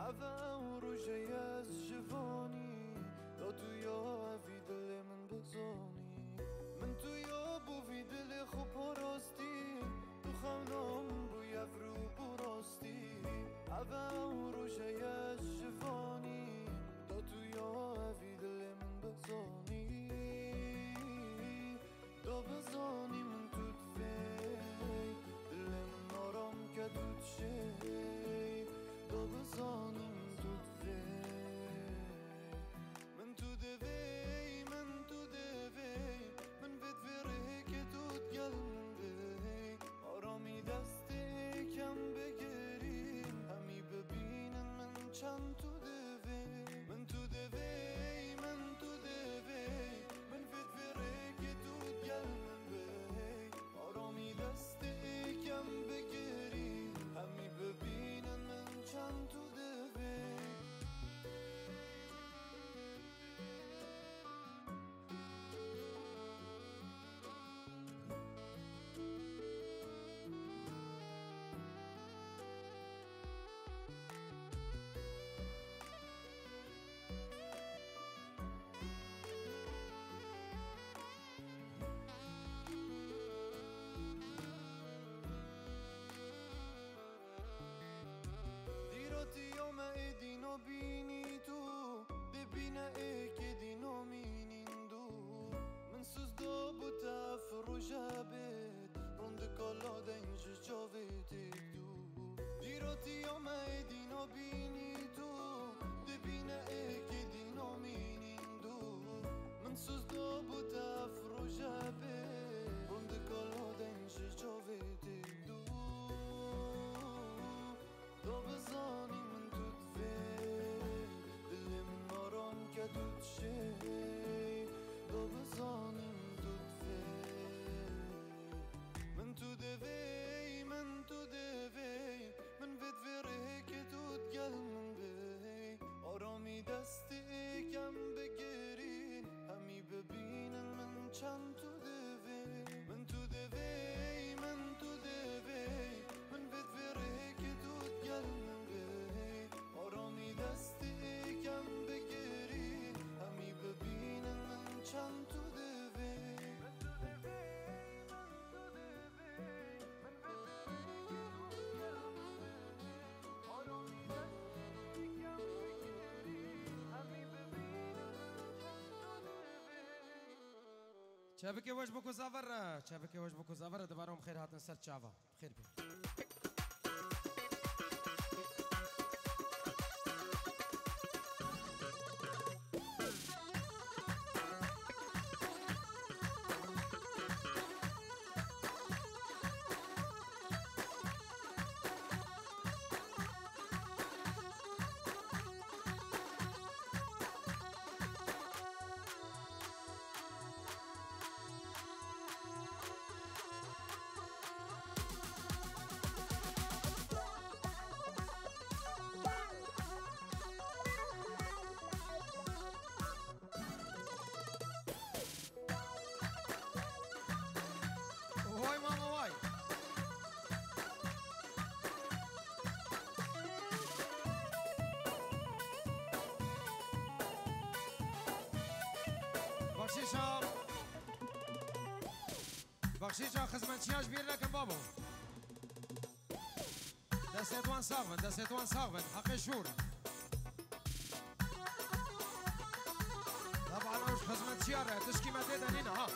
عفا و روژه از جوانی دا تو یا افی دل من بزانی من تو یا بوفی دل خوب راستی تو خونم بوی افرو براستی عفا و روژه از جوانی دا تو یا افی دل من بزانی دا بزانی من تو دفی دل من آرام که تو تشی دا بزانی من تو دفی من تو دفی من تو دفی من بد فره که تو تگل من بی آرامی دستی کم بگیری همی ببینن من چند تو دفی من تو دفی من تو دفی من بد فره که تو تگل من بی آرامی دستی کم بگیری همی ببینن من چند تو دفی دیروتی ما دینو بینی تو ببینه ای که دینو مینین دو من سوز دو بوتا فروجه بید روند کالا دنج جاوید دو دیروتی ما دینو بینی تو ببینه ای که دینو مینین دو من سوز دو بوتا فروجه بید روند کالا دنج جاوید دو دا بزانی من تو دفی دل من آرام که تو تشی دا بزانی من تو دفی من تو دفی من تو دفی من بد فره که تو تگل من بی آرامی دستی کم بگیری همی ببینن من چند تو دفی من تو دفی من تو دفی من بد فره که تو تگل من بی آرامی دستی کم بگیری همی ببینن من چند تو دفی شبكة واش بكو زافر شبكة واش بكو زافر دبارهم خير هاتن سر شافا خير بي هاي ماما واي بخشيشة بخشيشة خزمنشياش بير لكن بابو دستوان صاغبن دستوان صاغبن حق الشور طبعا اوش خزمنشيار تشكي مديدة هنا ها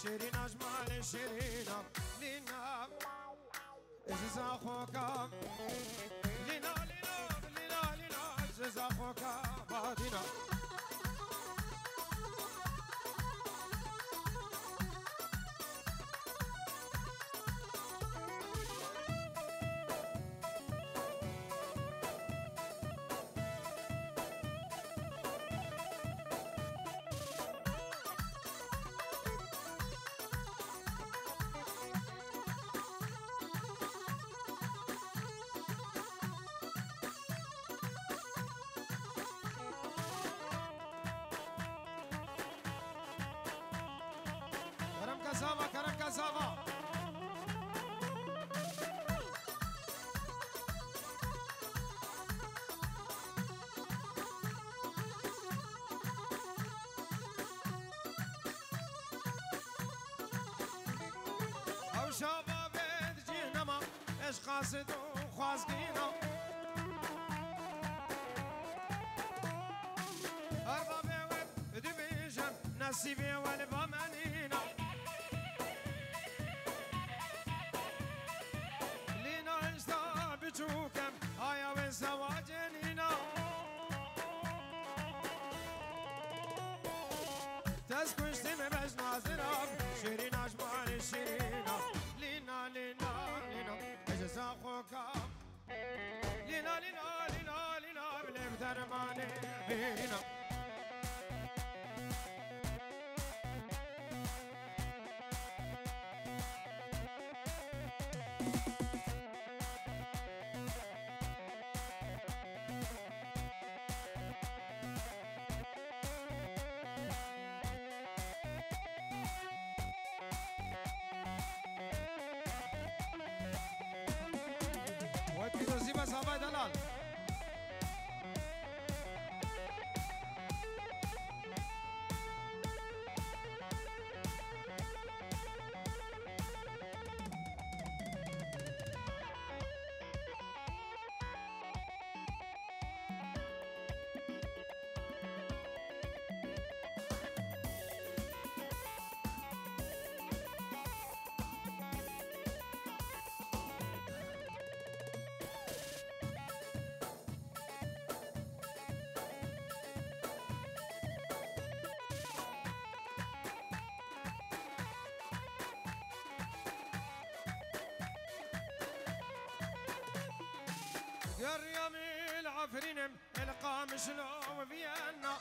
شیرین شيرينا لينا اجز اخوك لينا لينا لينا لينا اجز اخوك بعدنا كسافة كرم كسافة أو شباب جينا ما إيش قاصد وخازقينا أربابي ودبيجن نسيبي والبامانينا بچوكم آیا و زواجنینا تز کشتیم بج نازراب شیرین اجمال شیرینا لینا لینا لینا اجزا خوکا لینا لینا لینا لینا بلیم درمانه بینا صافي دلال قريم العفرين القامش لو فينا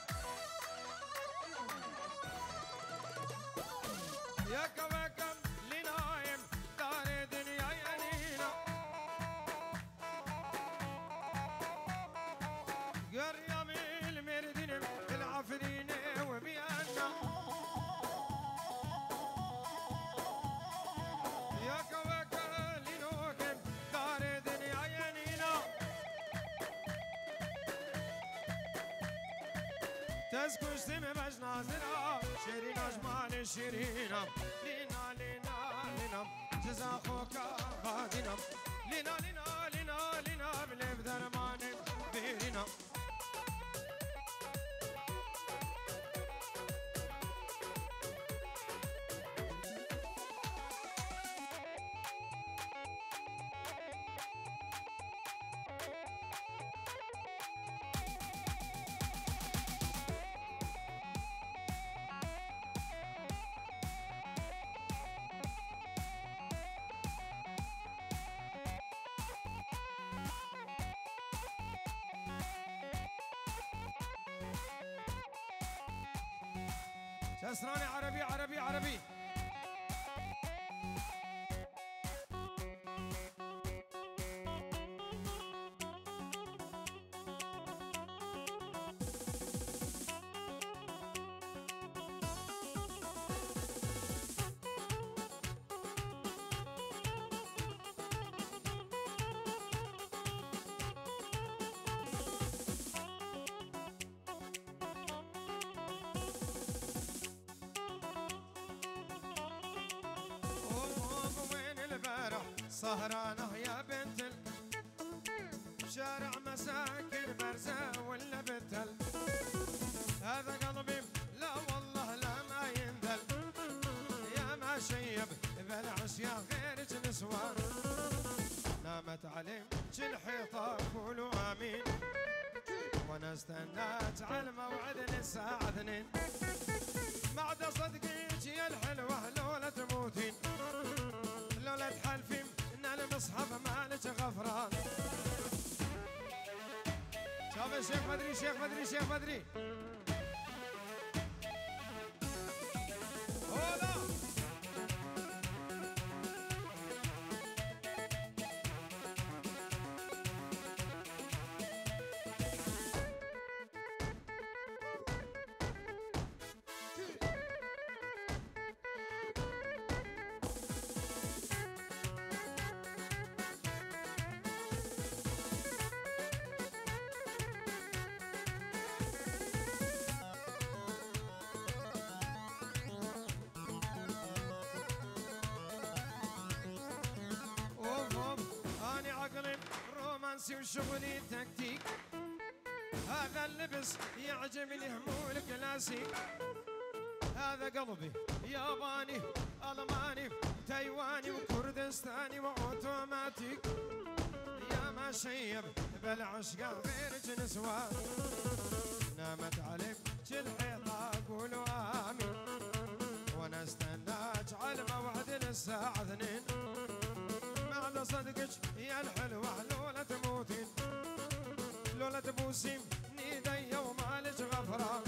يا كواكب لنايم دار دنيا ينينا قريم المردين العفرين وفينا يا كواكب لنوكم دار دنيا ينينا تسكن سمي باش نازرة شيرين أجمال شيرينا لينا لينا لينا جزا خوكا غادينا لينا لينا لينا لينا بليب درمان بيرينا شسراني عربي عربي عربي سهرانة يا بنت شارع مساكن برزة ولا بتل هذا قلبي لا والله لا ما ينذل يا ما شيب بالعشيا غيرك نسوان نامت عليك الحيطة قولوا آمين وانا استنات على الموعد للساعة 2 بعد صدقك يا الحلوة لولا تموتين لولا تحلفين ان المصحف مالك غفران شوف الشيخ بدري شيخ بدري شيخ بدري هولا رومانسي وشغلي تكتيك هذا اللبس يعجبني همول كلاسيك هذا قلبي ياباني ألماني تايواني وكردستاني وأوتوماتيك يا ما شيب بالعشق غيرك نسوان نامت عليك الحيطة قولوا آمين وانا استناك على موعد للساعة 2 بعد صدقك يا الحلوة لولا تموتين لولا تبوسين نيدي ومالك غفران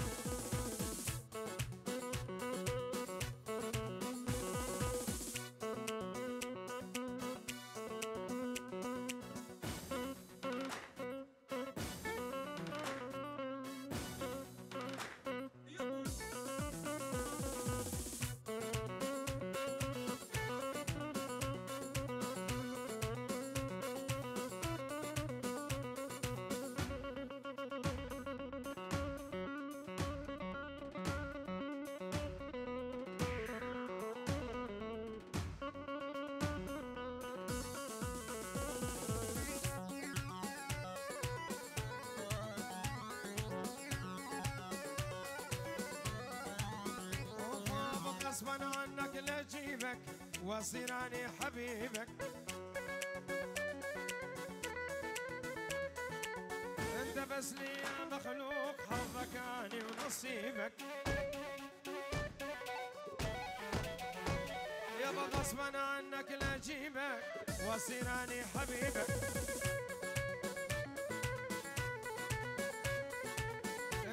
غصبا عنك لجيبك واصيراني حبيبك انت بس لي يا مخلوق حظك اني ونصيبك يابا غصبا عنك لجيبك واصيراني حبيبك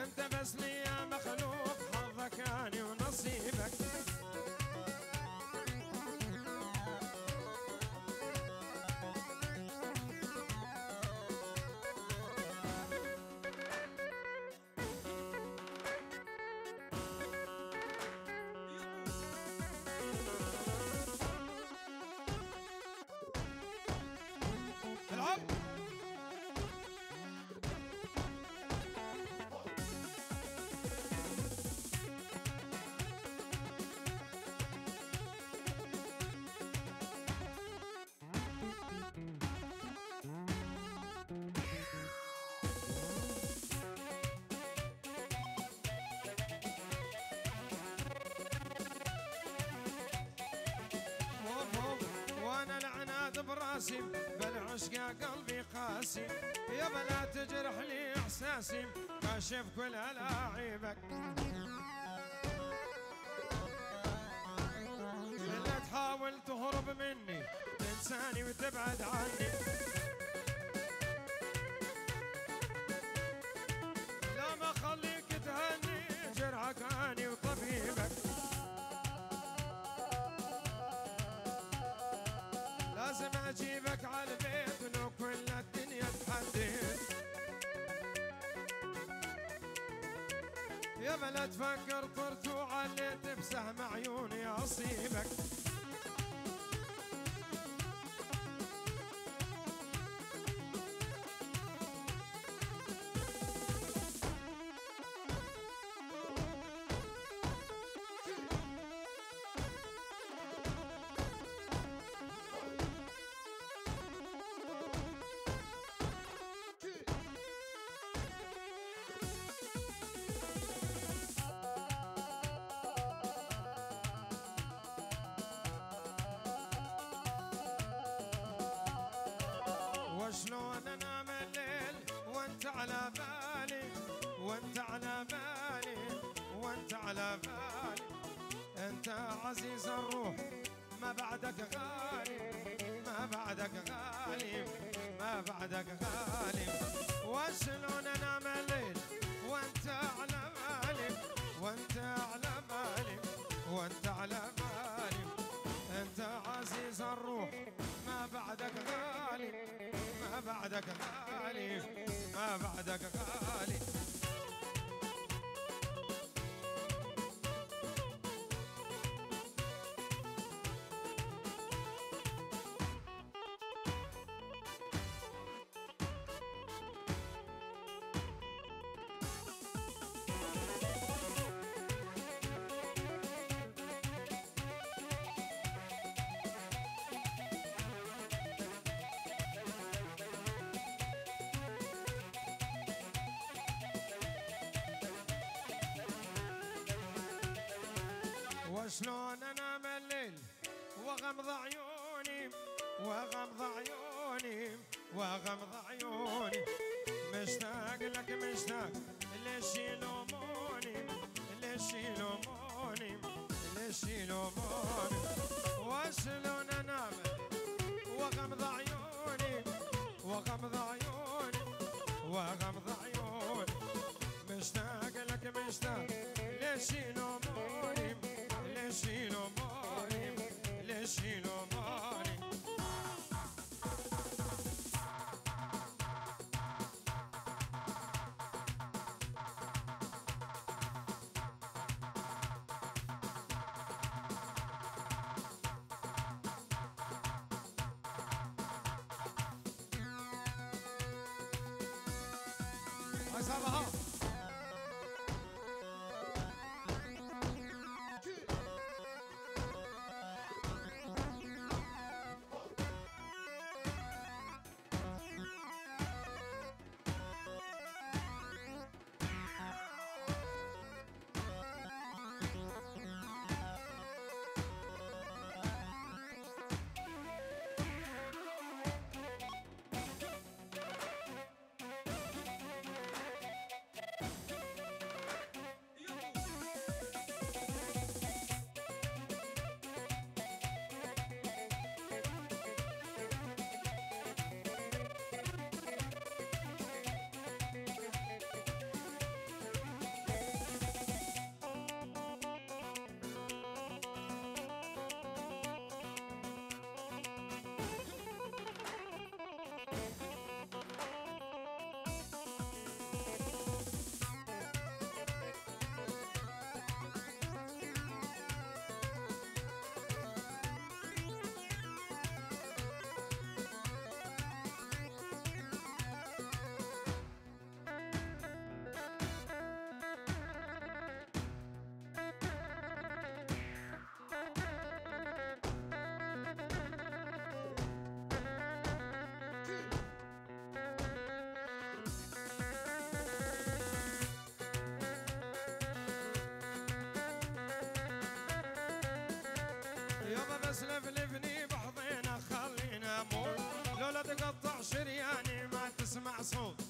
انت بس لي يا مخلوق حظك اني ونصيبك العب وانا العناد براسي بالعشق قلبي قاسي يا بلا تجرح لي احساسي كاشف كل الاعيبك لا تحاول تهرب مني تنساني وتبعد عني لا ما خليك تهني جرحك اني وطبيبك لازم اجيبك على البيت لو كل الدنيا تحدد يا بلا تفكر طرت وعليت بسهم عيوني اصيبك على بالي، انت عزيز الروح ما بعدك غالي، ما بعدك غالي، ما بعدك غالي. وشلون انام الليل وانت على بالي، وانت على بالي، وانت على بالي، انت عزيز الروح ما بعدك غالي، ما بعدك غالي، ما بعدك غالي. وشلون انام الليل وغمض عيوني، وغمض عيوني، وغمض عيوني، مشتاق لك مشتاق، ليش يلوموني، ليش يلوموني، ليش يلوموني. وشلون انام وغمض عيوني، وغمض عيوني، وغمض عيوني، مشتاق لك مشتاق، ليش يلوموني، ليش يلوموني، ليش يلوموني. عصابها بس لفلفني بحضينا خلينا اموت، لولا تقطع شرياني ما تسمع صوت.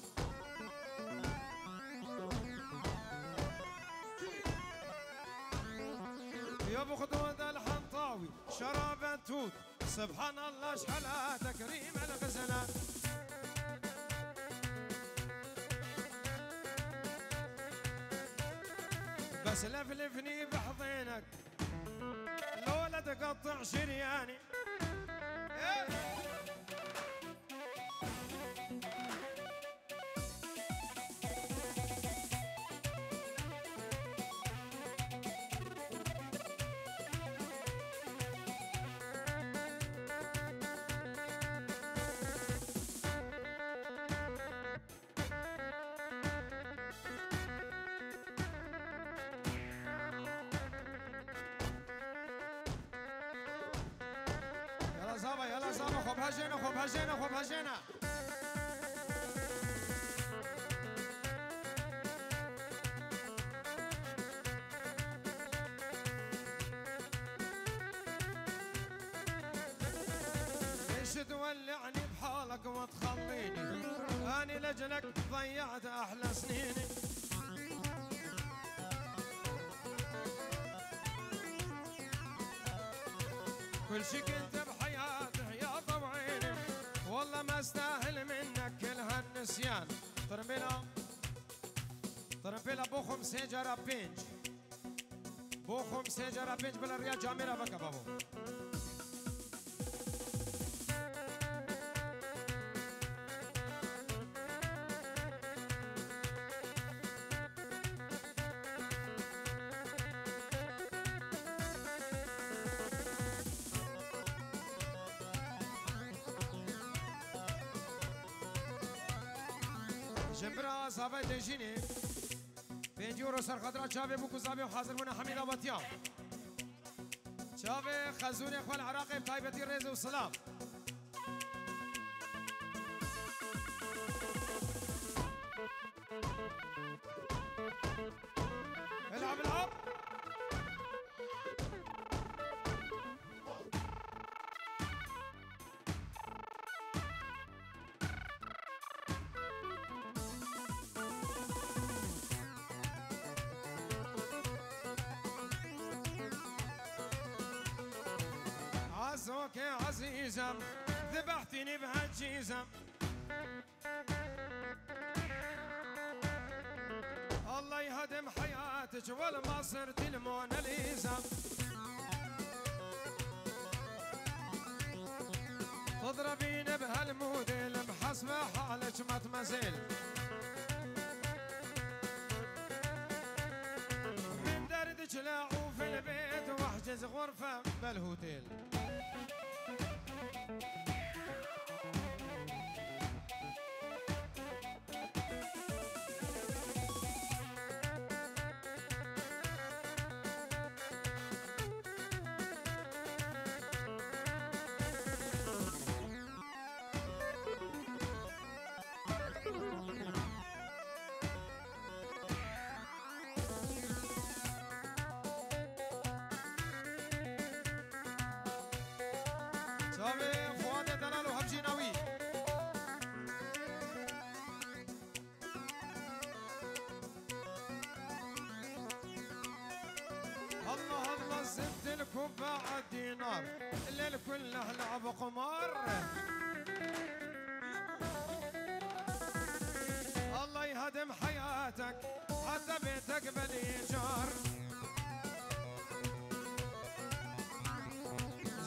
يا ابو خدود الحنطاوي شراب التوت، سبحان الله اشحالها تكريم الغزلات. بس لفلفني بحضينك لولا تقطع شرياني. زابا يلا زابا خب هجينا خب هجينا خب هجينا. ليش تولعني بحالك وتخليني، اني لجلك ضيعت احلى سنيني. كل شي كنت بحياته يا طوعيني والله ما استاهل منك كل هالنسيان. طرمبيلا بو خمسة جرى بينج بو خمسة جرى بينج بالريال جاميرا بكا بابو. جنبرا صافي دجيني 5 يورو سر خاطر شافي بو كوزابي وحاضر هنا حميد ابطيان شافي خزوني اخوان العراقي بطيبتي الريز والسلام. العب العب عزوك يا عزيزة ذبحتني بهالجيزة الله يهدم حياتك ولا ما صرت الموناليزا. تضربين بهالموديل محسبة حالك ما تمزيل من دردك لاعو في البيت واحجز غرفة بالهوتيل. صافي فؤاد دلال وهبجيناوي الله الله زدت الكوبا عالدينار الليل كله لعب قمار. الله يهدم حياتك حتى بيتك بالايجار.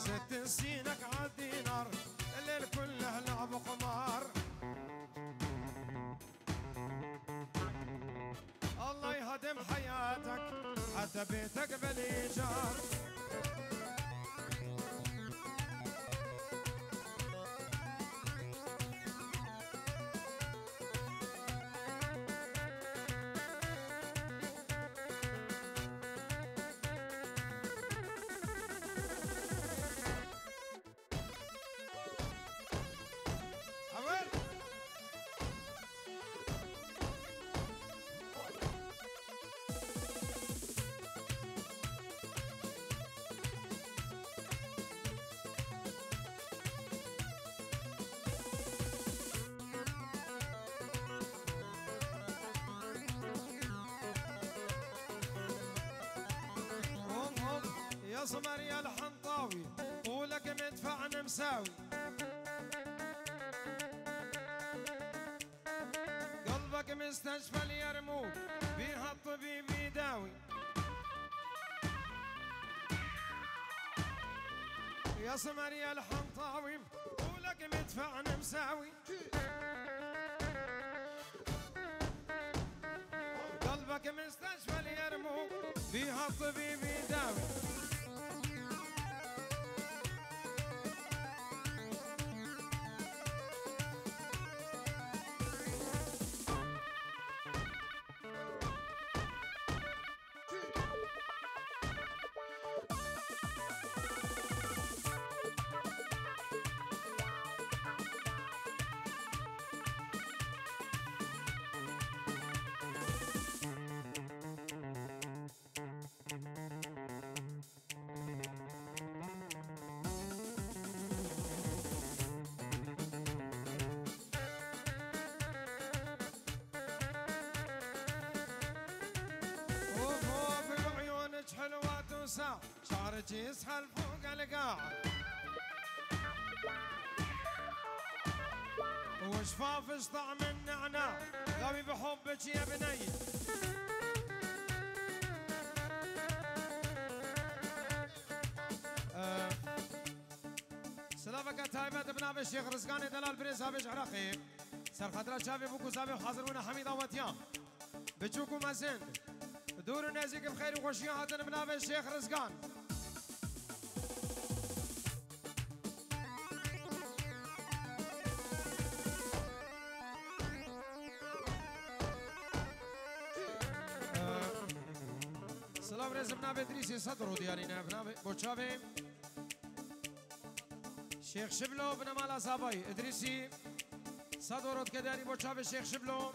زدت سينك عالدينار الليل كله لعب قمار. الله يهدم حياتك حتى بيتك بالايجار. يا صمر يا الحنطاوي طولك مدفع مساوي قلبك مستشفى اليرموك بيها الطبيب يداوي. يا صمر يا الحنطاوي طولك مدفع مساوي قلبك مستشفى اليرموك بيها الطبيب يداوي. شعرك يسحل فوق القاع وشفافش طعم النعناع غاوي بحبك يا بني سلافك تايبات بناب الشيخ رزقاني دلال بريز هابش عراقي سر خطرة شافي بوكو سابي وحاضرونا حميد واتيان بتشوكو مازن دور نازيك بخير وخوشيا هاتن بناب الشيخ رزقان سلام رز بناب ادريسي صدرو ديارينا بناب بوشافي شيخ شبلو بن مالا صاباي ادريسي صدورت كداري بوشافي شيخ شبلو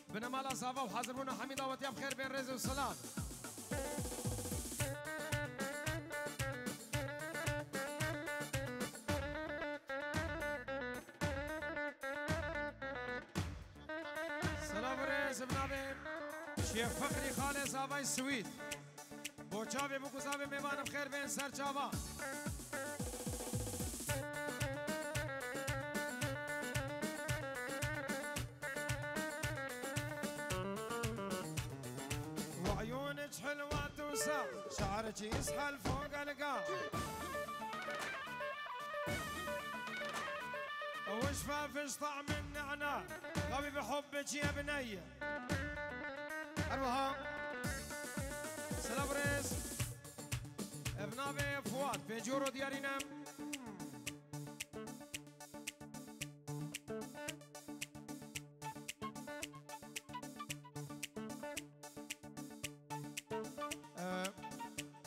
بن مالا صابا وحاضرونا حميد واتيان بخير بين رز وسلام شيخ فخري خالي صاباي السويد بوشافي بوكو صابي ميمان بخير بين سر شابا وعيونك حلوة توسع شعرك يسحل فوق القاع وشفافش طعم النعناع غبي بحبك يا بنيه أروها سلابريز ابنابي فؤاد بيجورو ديارينا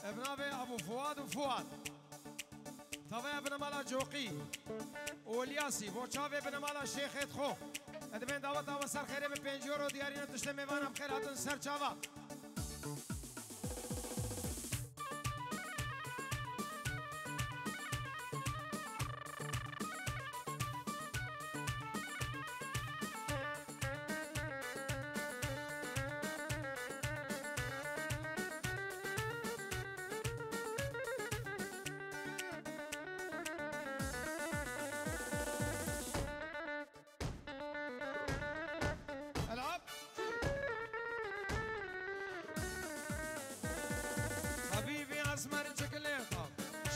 ابنابي ابو فؤاد وفؤاد طبعا ابن مالا جوقي والياسي بوشافي ابن مالا شيخ خو ادبين دعوت دعوت سر خيري ببنجورو ديارينا تشتي ميوانا بخير هاتن سر چاوا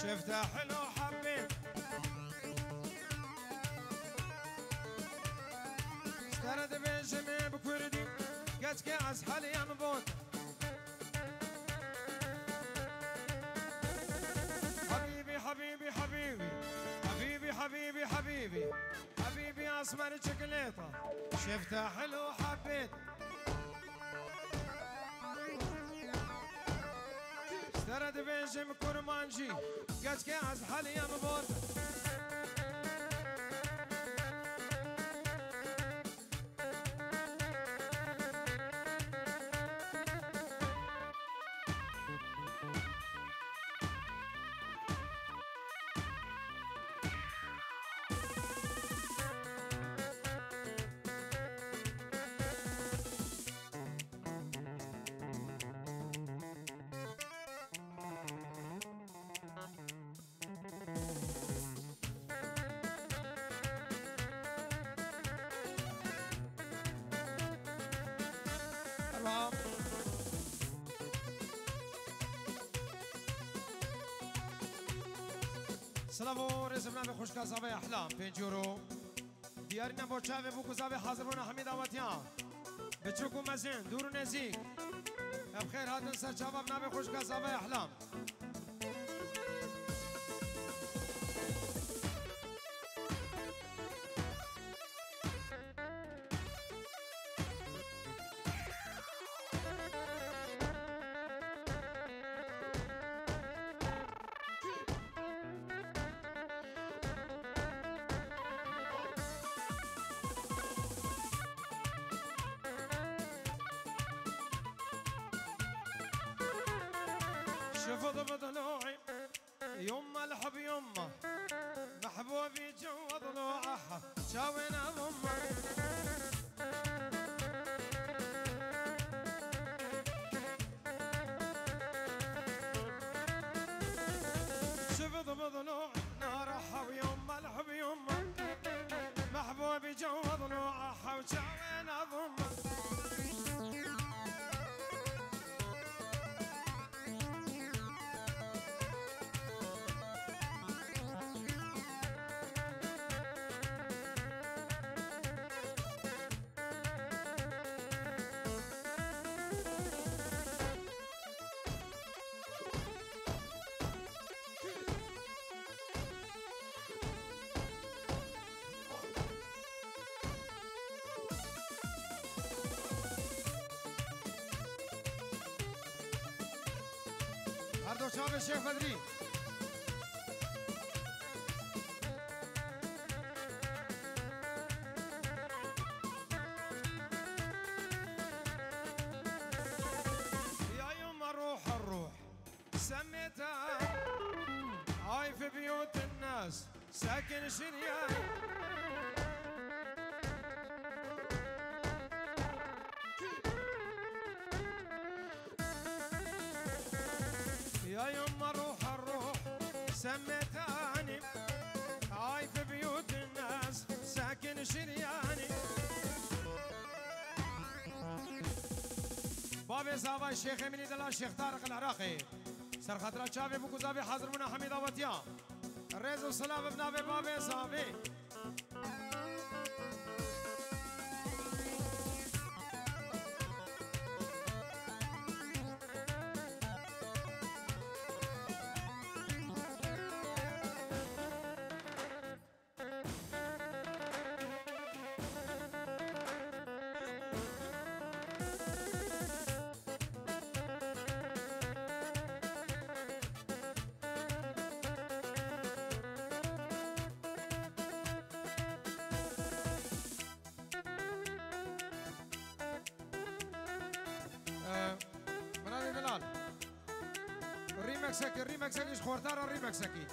شفتها حلو حبيت اشترت بنجمي بكردي قد كاس حالي يا مبوت حبيبي حبيبي حبيبي حبيبي حبيبي حبيبي حبيبي اسمر شوكولاتة شفتها حلو حبيت اشترت بنجم كرمانجي قد كاس حالي يا مبوت سلامو رزمنا بخوش كازابي احلام بنجورو ديارنا بوشافي بوكو زابي حاضرونا حميد اواتيان بتشوكو مزين دورو نزيك بخير هاتن سر شبابنا بخوش كازابي احلام شوفوا ضلوعي يما الحب يما محبوبي جوا ضلوعها شاوينا ضمه شوفوا ضلوعي نارها ويما الحب يما محبوبي جو ضلوعها وشاوين اضمه هردو شاب الشيخ بدري يا يما روح الروح سميتها هاي في بيوت الناس ساكن شريان يا يما روح الروح سميتاني هاي في بيوت الناس ساكن شرياني بابي زابا الشيخ اميني دلا الشيخ طارق العراقي سر خطرات شافي بوكو زابي حاضر منا حميد وطيا الريز والسلام ابن بابي زابي منادي دلال الريمكسك ايش خورتار الريمكسكي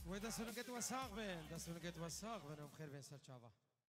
وده سنقت وساق بين ده سنقت وساق بين بخير بين سر شابه